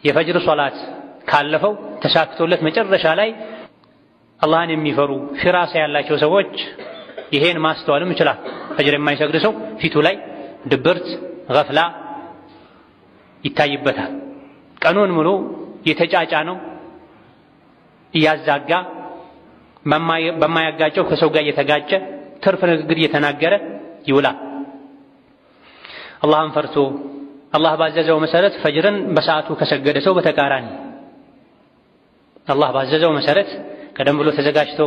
የፈጅር ሶላት ካለፈው ተሳክቶለት መጨረሻ ላይ አላህን የሚፈሩ ፍራሳ ያላቸው ሰዎች ይሄን ማስተዋልም ይችላል። ፈጅር የማይሰግድ ሰው ፊቱ ላይ ድብርት፣ ገፍላ ይታይበታል። ቀኑን ሙሉ የተጫጫ ነው፣ እያዛጋ በማያጋጨው ከሰው ጋር እየተጋጨ ትርፍ ንግግር እየተናገረ ይውላል። አላህን ፈርቶ አላህ ባዘዘው መሰረት ፈጅርን በሰዓቱ ከሰገደ ሰው በተቃራኒ አላህ ባዘዘው መሰረት ቀደም ብሎ ተዘጋጅቶ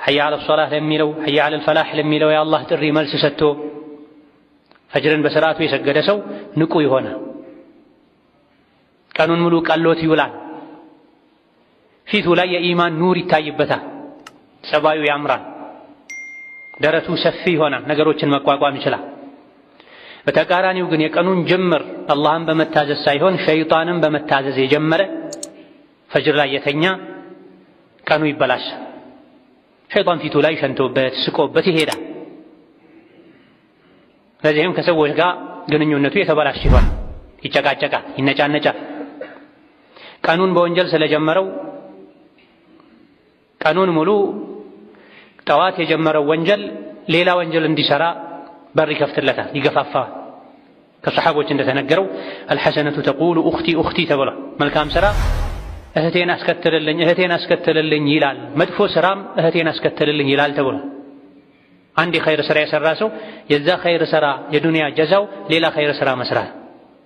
ሐያ ዐለ ሶላህ ለሚለው ሐያ ዐለል ፈላህ ለሚለው የአላህ ጥሪ መልስ ሰጥቶ ፈጅርን በሰዓቱ የሰገደ ሰው ንቁ ይሆናል። ቀኑን ሙሉ ቀሎት ይውላል። ፊቱ ላይ የኢማን ኑር ይታይበታል። ጸባዩ ያምራል። ደረቱ ሰፊ ይሆናል። ነገሮችን መቋቋም ይችላል። በተቃራኒው ግን የቀኑን ጅምር አላህን በመታዘዝ ሳይሆን ሸይጣንን በመታዘዝ የጀመረ ፈጅር ላይ የተኛ ቀኑ ይበላሻል። ሸይጣን ፊቱ ላይ ሸንቶበት ስቆበት ይሄዳል። ለዚህም ከሰዎች ጋር ግንኙነቱ የተበላሸ ይሆናል። ይጨቃጨቃል፣ ይነጫነጫል። ቀኑን በወንጀል ስለጀመረው ቀኑን ሙሉ ጠዋት የጀመረው ወንጀል ሌላ ወንጀል እንዲሰራ በር ይከፍትለታል፣ ይገፋፋል። ከሰሓቦች እንደተነገረው አልሐሰነቱ ተቁሉ ኡኽቲ ኡኽቲ ተብሏል። መልካም ሥራ እህቴን አስከትልልኝ ይላል፣ መጥፎ ሥራም እህቴን አስከትልልኝ ይላል ተብሏል። አንድ የኸይር ሥራ የሠራ ሰው የዛ ኸይር ሥራ የዱንያ ጀዛው ሌላ ኸይር ሥራ መስራት፣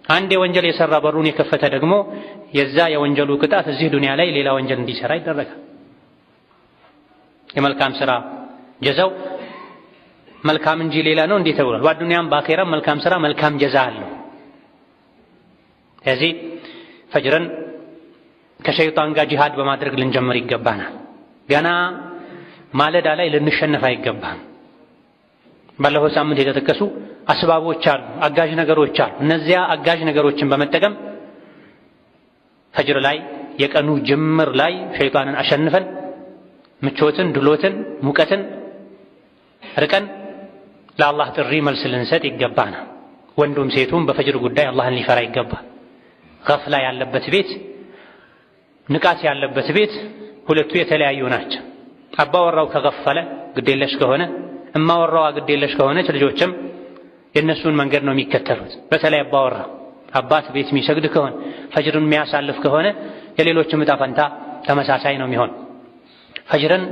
አንድ የወንጀል የሠራ በሩን የከፈተ ደግሞ የዛ የወንጀሉ ቅጣት እዚህ ዱንያ ላይ ሌላ ወንጀል እንዲሰራ ይደረጋል። የመልካም ሥራ ጀዛው መልካም እንጂ ሌላ ነው እንዴ ተብሏል። በዱንያም በአኼራም መልካም ሥራ መልካም ጀዛ አለው። ስለዚህ ፈጅርን ከሸይጣን ጋር ጂሃድ በማድረግ ልንጀምር ይገባናል። ገና ማለዳ ላይ ልንሸነፍ አይገባም። ባለፈው ሳምንት የተጠቀሱ አስባቦች አሉ፣ አጋዥ ነገሮች አሉ። እነዚያ አጋዥ ነገሮችን በመጠቀም ፈጅር ላይ የቀኑ ጅምር ላይ ሸይጣንን አሸንፈን ምቾትን፣ ድሎትን፣ ሙቀትን ርቀን ለአላህ ጥሪ መልስ ልንሰጥ ይገባናል። ወንዱም ሴቱም በፈጅር ጉዳይ አላህን ሊፈራ ይገባል። ገፍላ ያለበት ቤት፣ ንቃት ያለበት ቤት ሁለቱ የተለያዩ ናቸው። አባወራው ከገፈለ ግዴለሽ ከሆነ እማወራዋ ግዴለሽ ከሆነች ልጆችም የእነሱን መንገድ ነው የሚከተሉት። በተለይ አባወራ አባት ቤት የሚሰግድ ከሆነ ፈጅርን የሚያሳልፍ ከሆነ የሌሎችም ዕጣ ፈንታ ተመሳሳይ ነው የሚሆን። ፈጅርን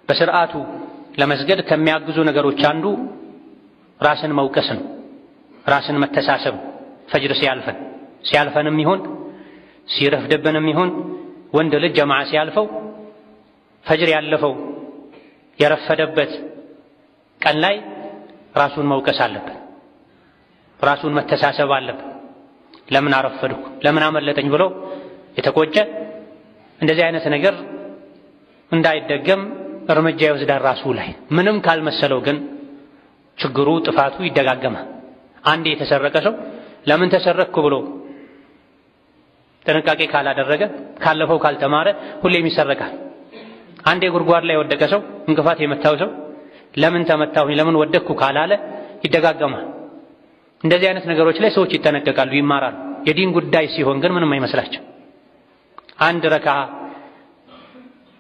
በስርዓቱ ለመስገድ ከሚያግዙ ነገሮች አንዱ ራስን መውቀስ ነው፣ ራስን መተሳሰብ። ፈጅር ሲያልፈንም ይሁን ሲረፍድብንም ይሁን ወንድ ልጅ ጀማዓ ሲያልፈው ፈጅር ያለፈው የረፈደበት ቀን ላይ ራሱን መውቀስ አለበት፣ ራሱን መተሳሰብ አለበት። ለምን አረፈድኩ፣ ለምን አመለጠኝ ብሎ የተቆጨ እንደዚህ አይነት ነገር እንዳይደገም እርምጃ ይወስዳል ራሱ ላይ። ምንም ካልመሰለው ግን ችግሩ ጥፋቱ ይደጋገማል። አንዴ የተሰረቀ ሰው ለምን ተሰረቅኩ ብሎ ጥንቃቄ ካላደረገ ካለፈው ካልተማረ ሁሌም ይሰረቃል። አንዴ ጉድጓድ ላይ የወደቀ ሰው እንቅፋት የመታው ሰው ለምን ተመታሁኝ ለምን ወደቅኩ ካላለ ይደጋገማል። እንደዚህ አይነት ነገሮች ላይ ሰዎች ይጠነቀቃሉ፣ ይማራሉ። የዲን ጉዳይ ሲሆን ግን ምንም አይመስላቸው። አንድ ረካዓ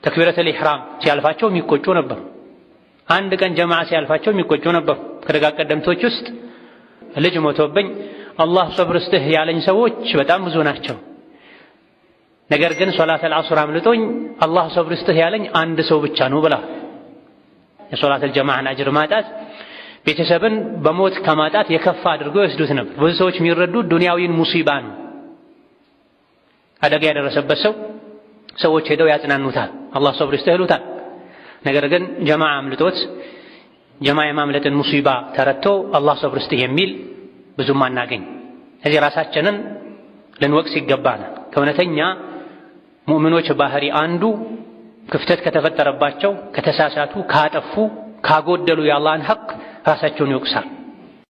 ተክቢረቱል ኢሕራም ሲያልፋቸው የሚቆጩ ነበሩ። አንድ ቀን ጀማዓ ሲያልፋቸው የሚቆጩ ነበሩ። ከደጋ ቀደምቶች ውስጥ ልጅ ሞቶብኝ አላህ ሰብር ስጥህ ያለኝ ሰዎች በጣም ብዙ ናቸው። ነገር ግን ሶላተል ዐስር አምልጦኝ አላህ ሰብር ስጥህ ያለኝ አንድ ሰው ብቻ ነው ብላ። የሶላተል ጀማዓን አጅር ማጣት ቤተሰብን በሞት ከማጣት የከፋ አድርገው ይወስዱት ነበር። ብዙ ሰዎች የሚረዱት ዱንያዊን ሙሲባ ነው። አደጋ ያደረሰበት ሰው ሰዎች ሄደው ያጽናኑታል፣ አላህ ሰብር ይስጥህ ይሉታል። ነገር ግን ጀማዓ አምልጦት ጀማዓ የማምለጥን ሙሲባ ተረድቶ አላህ ሰብር ይስጥህ የሚል ብዙም አናገኝ። እዚህ ራሳችንን ልንወቅስ ይገባናል። ከእውነተኛ ሙእሚኖች ባህሪ አንዱ ክፍተት ከተፈጠረባቸው፣ ከተሳሳቱ፣ ካጠፉ፣ ካጎደሉ የአላህን ሐቅ ራሳቸውን ይወቅሳል።